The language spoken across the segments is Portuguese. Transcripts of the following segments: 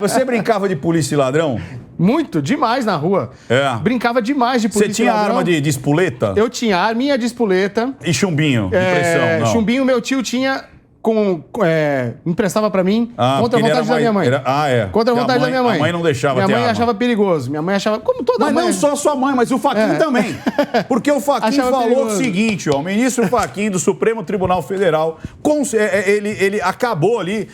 Você brincava de polícia e ladrão? Muito, demais na rua. É. Brincava demais de polícia. Você tinha e ladrão. arma de espoleta? Eu tinha arminha de espoleta. E chumbinho? De pressão, não? Chumbinho meu tio tinha... emprestava pra mim contra a ele vontade da minha mãe. Contra a vontade da minha mãe. A mãe não deixava Minha ter mãe arma. achava perigoso. Minha mãe achava... Como toda Mas mãe. não só sua mãe, mas o Fachin também. Porque o Fachin Achava falou perigoso. o seguinte, ó, o ministro Fachin do Supremo Tribunal Federal, ele acabou ali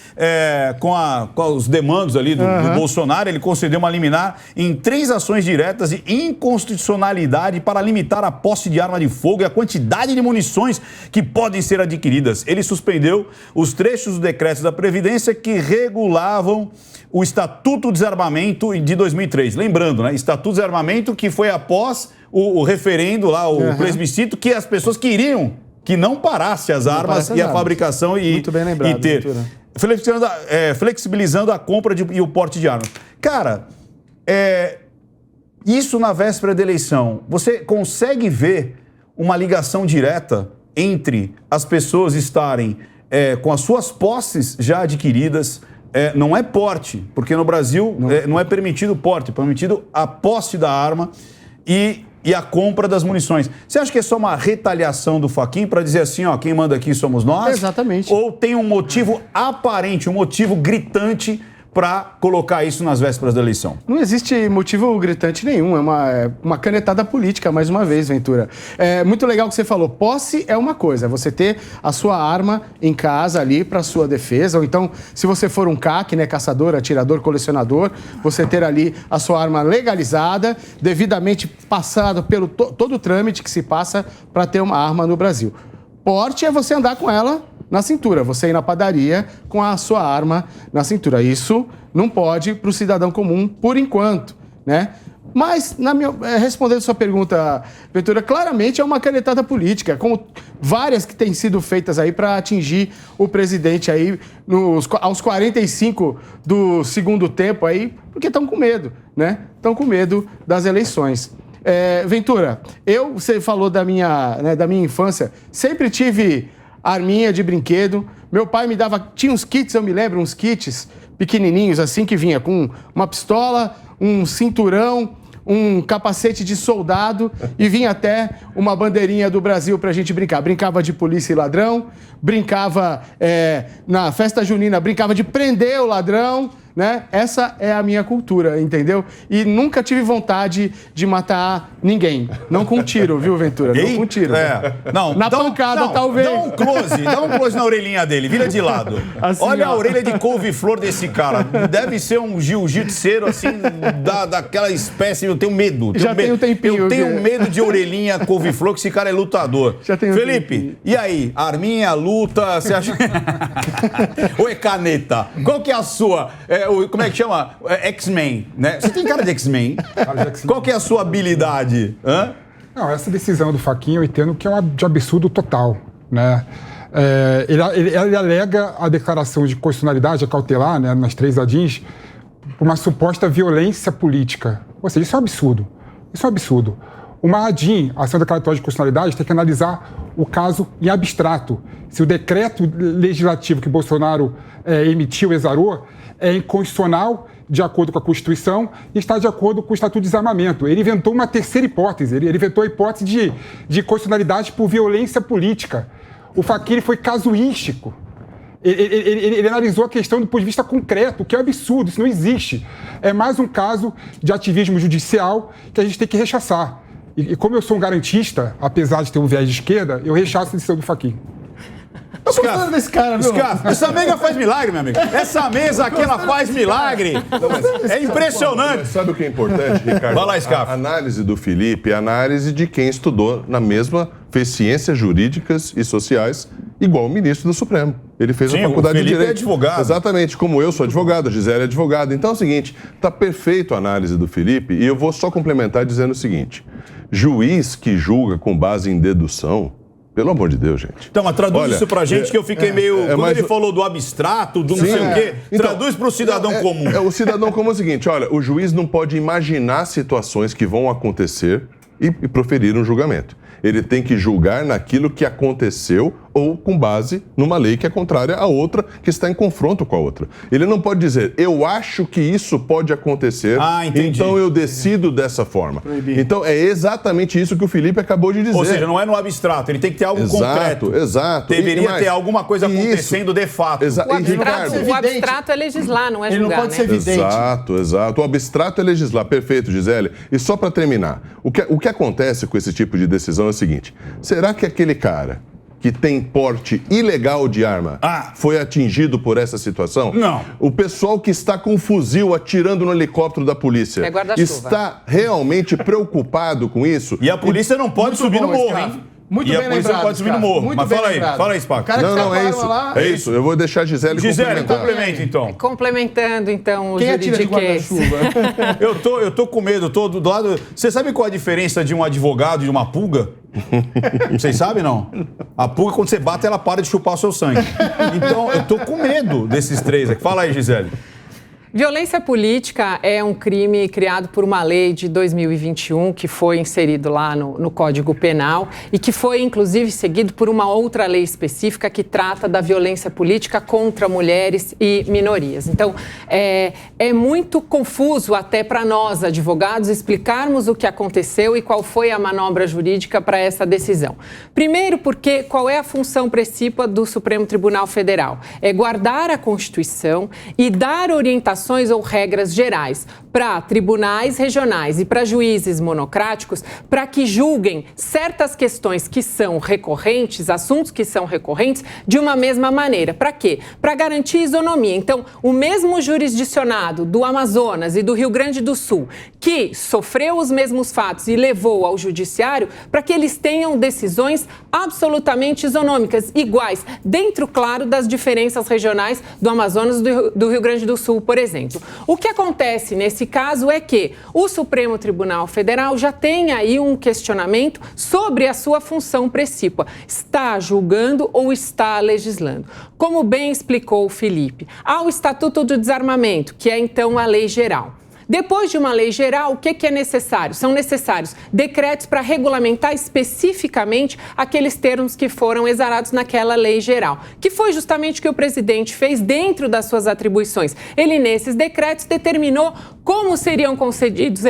com os demandos ali do Bolsonaro, ele concedeu uma liminar em 3 ações diretas de inconstitucionalidade para limitar a posse de arma de fogo e a quantidade de munições que podem ser adquiridas. Ele suspendeu os trechos do decreto da Previdência que regulavam o Estatuto do Desarmamento de 2003. Lembrando, né? Estatuto do Desarmamento que foi após o referendo lá, o plebiscito, que as pessoas queriam que não parasse as armas e a fabricação Muito bem lembrado, e ter. Flexibilizando a compra e o porte de armas. Cara, isso na véspera da eleição, você consegue ver uma ligação direta entre as pessoas estarem com as suas posses já adquiridas? Não é porte, porque no Brasil não é permitido porte, é permitido a posse da arma e a compra das munições. Você acha que é só uma retaliação do Fachin para dizer assim, ó, quem manda aqui somos nós? Exatamente. Ou tem um motivo aparente, um motivo gritante para colocar isso nas vésperas da eleição? Não existe motivo gritante nenhum, é uma canetada política, mais uma vez, Ventura. É muito legal o que você falou, posse é uma coisa, você ter a sua arma em casa ali para sua defesa, ou então, se você for um CAC, né, caçador, atirador, colecionador, você ter ali a sua arma legalizada, devidamente passado pelo todo o trâmite que se passa para ter uma arma no Brasil. Porte é você andar com ela na cintura, você ir na padaria com a sua arma na cintura. Isso não pode para o cidadão comum por enquanto, né? Mas, respondendo a sua pergunta, Ventura, claramente é uma canetada política, como várias que têm sido feitas aí para atingir o presidente aí aos 45 do segundo tempo aí, porque estão com medo, né? Estão com medo das eleições. Ventura, você falou da minha infância, sempre tive arminha de brinquedo. Meu pai me dava, tinha uns kits, eu me lembro, uns kits pequenininhos assim, que vinha com uma pistola, um cinturão, um capacete de soldado e vinha até uma bandeirinha do Brasil pra gente brincar. Brincava de polícia e ladrão, brincava na festa junina, brincava de prender o ladrão, né? Essa é a minha cultura, entendeu? E nunca tive vontade de matar ninguém. Não com tiro, viu, Ventura? Não com tiro. Na pancada, talvez. Dá um close na orelhinha dele, vira de lado. Assim, olha a orelha de couve-flor desse cara. Deve ser um jiu-jitseiro, assim, daquela espécie. Eu tenho medo. Tem um tempinho. Eu tenho medo de orelhinha couve-flor, que esse cara é lutador. Felipe, e aí? Arminha, luta, você acha... Ou é caneta? Qual que é a sua? Como é que chama? X-Men, né? Você tem cara de X-Men. Qual que é a sua habilidade? Não, essa decisão do Fachin eu entendo que é de absurdo total, né? Ele alega a declaração de constitucionalidade, a cautelar, né, nas 3 ADIs, por uma suposta violência política. Ou seja, isso é um absurdo. Isso é um absurdo. Uma ADIM, ação declaratória de constitucionalidade, tem que analisar o caso em abstrato. Se o decreto legislativo que Bolsonaro emitiu, exarou, é inconstitucional de acordo com a Constituição e está de acordo com o Estatuto de Desarmamento. Ele inventou uma terceira hipótese, ele inventou a hipótese de constitucionalidade por violência política. O Fachin foi casuístico. Ele analisou a questão do ponto de vista concreto, o que é um absurdo, isso não existe. É mais um caso de ativismo judicial que a gente tem que rechaçar. E como eu sou um garantista, apesar de ter um viés de esquerda, eu rechaço a decisão do Fachin. Tô gostando desse cara, viu? Essa mesa faz milagre, meu amigo. Essa mesa aqui, ela faz milagre. É impressionante. Sabe o que é importante, Ricardo? Vai lá, Scaff. A análise do Felipe é a análise de quem estudou na mesma, fez ciências jurídicas e sociais, igual o ministro do Supremo. Ele fez a faculdade de Direito. É advogado. Exatamente, como eu sou advogado, a Gisele é advogada. Então é o seguinte, está perfeito a análise do Felipe e eu vou só complementar dizendo o seguinte, juiz que julga com base em dedução, pelo amor de Deus, gente. Então, mas traduz isso pra gente que eu fiquei meio... Quando ele falou do abstrato, do não sei o quê, então, traduz pro cidadão comum. O cidadão comum é o seguinte, olha, o juiz não pode imaginar situações que vão acontecer e proferir um julgamento. Ele tem que julgar naquilo que aconteceu ou com base numa lei que é contrária à outra, que está em confronto com a outra. Ele não pode dizer, eu acho que isso pode acontecer, então eu decido dessa forma. Então é exatamente isso que o Felipe acabou de dizer. Ou seja, não é no abstrato, ele tem que ter algo concreto. Exato. Deveria ter alguma coisa acontecendo de fato. O abstrato é legislar, não é julgar. Ele não pode ser evidente. Exato. O abstrato é legislar. Perfeito, Gisele. E só para terminar, o que acontece com esse tipo de decisão é o seguinte, será que aquele cara que tem porte ilegal de arma foi atingido por essa situação? Não. O pessoal que está com um fuzil atirando no helicóptero da polícia está realmente preocupado com isso? E a polícia não pode subir no morro, hein? Muito bem lembrado. Não pode subir no morro. Mas fala aí, Spaco. Não, é isso. É isso. Eu vou deixar a Gisele complementar. Complementa, então. Complementando, então, o juridiquês. Eu tô com medo, tô do lado... Você sabe qual a diferença de um advogado e de uma pulga? Vocês sabem, não? A pulga, quando você bate, ela para de chupar o seu sangue. Então, eu tô com medo desses três aqui. Fala aí, Gisele. Violência política é um crime criado por uma lei de 2021 que foi inserido lá no Código Penal e que foi, inclusive, seguido por uma outra lei específica que trata da violência política contra mulheres e minorias. Então, é muito confuso até para nós, advogados, explicarmos o que aconteceu e qual foi a manobra jurídica para essa decisão. Primeiro, porque qual é a função precípua do Supremo Tribunal Federal? É guardar a Constituição e dar orientações ou regras gerais para tribunais regionais e para juízes monocráticos para que julguem certas questões que são recorrentes, assuntos que são recorrentes, de uma mesma maneira. Para quê? Para garantir isonomia. Então, o mesmo jurisdicionado do Amazonas e do Rio Grande do Sul, que sofreu os mesmos fatos e levou ao judiciário, para que eles tenham decisões absolutamente isonômicas, iguais, dentro, claro, das diferenças regionais do Amazonas e do Rio Grande do Sul, por exemplo. O que acontece nesse caso é que o Supremo Tribunal Federal já tem aí um questionamento sobre a sua função precípua. Está julgando ou está legislando? Como bem explicou o Felipe, há o Estatuto do Desarmamento, que é então a lei geral. Depois de uma lei geral, o que é necessário? São necessários decretos para regulamentar especificamente aqueles termos que foram exarados naquela lei geral, que foi justamente o que o presidente fez dentro das suas atribuições. Ele, nesses decretos, determinou como seriam concedidos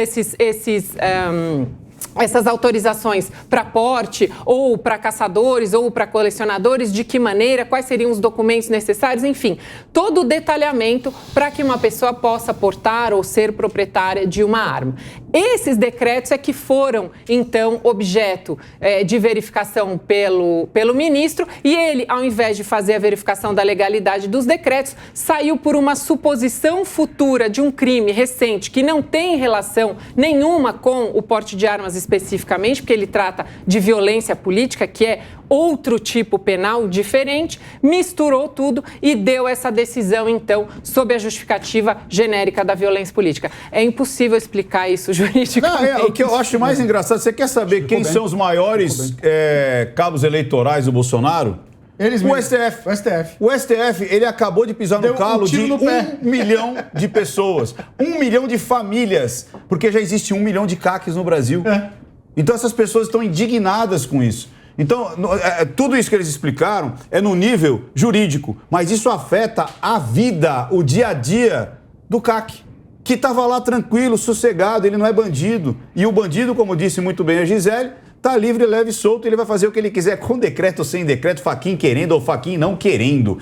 essas autorizações para porte, ou para caçadores, ou para colecionadores, de que maneira, quais seriam os documentos necessários, enfim, todo o detalhamento para que uma pessoa possa portar ou ser proprietária de uma arma. Esses decretos é que foram, então, objeto de verificação pelo ministro, e ele, ao invés de fazer a verificação da legalidade dos decretos, saiu por uma suposição futura de um crime recente que não tem relação nenhuma com o porte de armas especificamente, porque ele trata de violência política, que é outro tipo penal diferente, misturou tudo e deu essa decisão, então, sob a justificativa genérica da violência política. É impossível explicar isso juridicamente. Não, o que eu acho mais engraçado, você quer saber quem são os maiores cabos eleitorais do Bolsonaro? O STF. O STF, ele acabou de pisar no calo de 1 milhão de pessoas. 1 milhão de famílias. Porque já existe 1 milhão de CACs no Brasil. Então essas pessoas estão indignadas com isso. Então, tudo isso que eles explicaram é no nível jurídico. Mas isso afeta a vida, o dia a dia do CAC. Que estava lá tranquilo, sossegado, ele não é bandido. E o bandido, como disse muito bem a Gisele, está livre, leve e solto, ele vai fazer o que ele quiser, com decreto ou sem decreto, Fachin querendo ou Fachin não querendo.